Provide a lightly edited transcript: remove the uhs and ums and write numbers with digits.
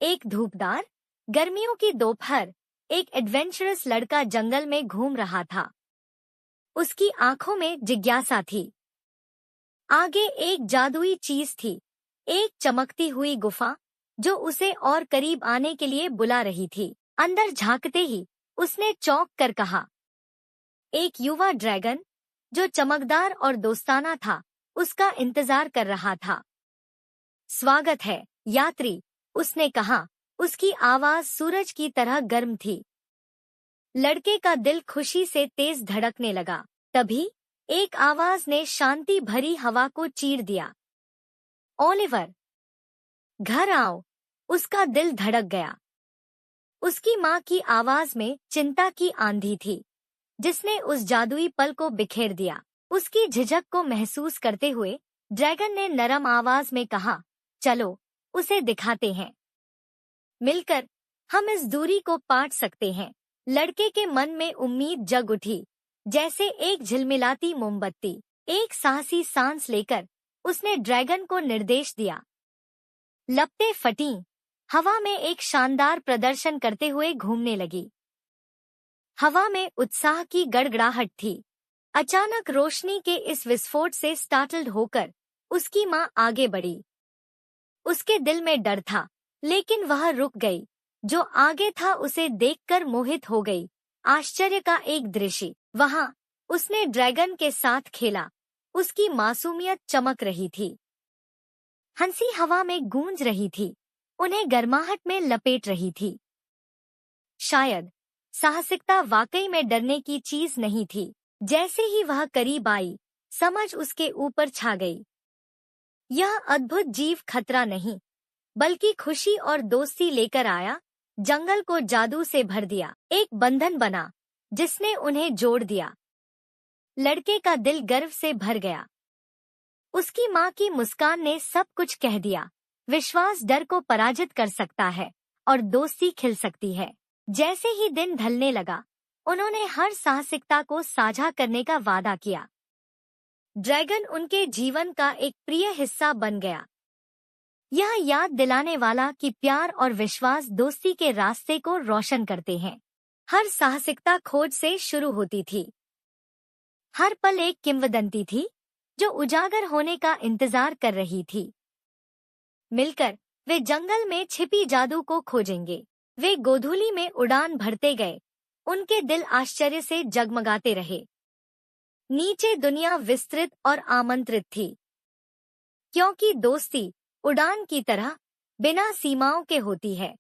एक धूपदार गर्मियों की दोपहर एक एडवेंचरस लड़का जंगल में घूम रहा था। उसकी आंखों में जिज्ञासा थी। आगे एक जादुई चीज थी, एक चमकती हुई गुफा जो उसे और करीब आने के लिए बुला रही थी। अंदर झांकते ही उसने चौंक कर कहा। एक युवा ड्रैगन जो चमकदार और दोस्ताना था, उसका इंतजार कर रहा था। स्वागत है, यात्री, उसने कहा। उसकी आवाज सूरज की तरह गर्म थी। लड़के का दिल खुशी से तेज धड़कने लगा। तभी एक आवाज ने शांति भरी हवा को चीर दिया। ओलिवर, घर आओ। उसका दिल धड़क गया। उसकी माँ की आवाज में चिंता की आंधी थी, जिसने उस जादुई पल को बिखेर दिया। उसकी झिझक को महसूस करते हुए ड्रैगन ने नरम आवाज में कहा, चलो, उसे दिखाते हैं। मिलकर हम इस दूरी को पाट सकते हैं। लड़के के मन में उम्मीद जग उठी, जैसे एक झिलमिलाती मोमबत्ती। एक साहसी सांस लेकर उसने ड्रैगन को निर्देश दिया। लपटें फटीं, हवा में एक शानदार प्रदर्शन करते हुए घूमने लगी। हवा में उत्साह की गड़गड़ाहट थी। अचानक रोशनी के इस विस्फोट से स्टार्टल्ड होकर उसकी माँ आगे बढ़ी। उसके दिल में डर था, लेकिन वह रुक गई। जो आगे था उसे देखकर मोहित हो गई। आश्चर्य का एक दृश्य। वहां उसने ड्रैगन के साथ खेला। उसकी मासूमियत चमक रही थी। हंसी हवा में गूंज रही थी, उन्हें गर्माहट में लपेट रही थी। शायद साहसिकता वाकई में डरने की चीज नहीं थी। जैसे ही वह करीब आई, समझ उसके ऊपर छा गई। यह अद्भुत जीव खतरा नहीं, बल्कि खुशी और दोस्ती लेकर आया। जंगल को जादू से भर दिया। एक बंधन बना जिसने उन्हें जोड़ दिया। लड़के का दिल गर्व से भर गया। उसकी माँ की मुस्कान ने सब कुछ कह दिया। विश्वास डर को पराजित कर सकता है और दोस्ती खिल सकती है। जैसे ही दिन ढलने लगा, उन्होंने हर साहसिकता को साझा करने का वादा किया। ड्रैगन उनके जीवन का एक प्रिय हिस्सा बन गया। यह याद दिलाने वाला कि प्यार और विश्वास दोस्ती के रास्ते को रोशन करते हैं। हर साहसिकता खोज से शुरू होती थी। हर पल एक किंवदंती थी जो उजागर होने का इंतजार कर रही थी। मिलकर वे जंगल में छिपी जादू को खोजेंगे। वे गोधूली में उड़ान भरते गए। उनके दिल आश्चर्य से जगमगाते रहे। नीचे दुनिया विस्तृत और आमंत्रित थी, क्योंकि दोस्ती उड़ान की तरह बिना सीमाओं के होती है।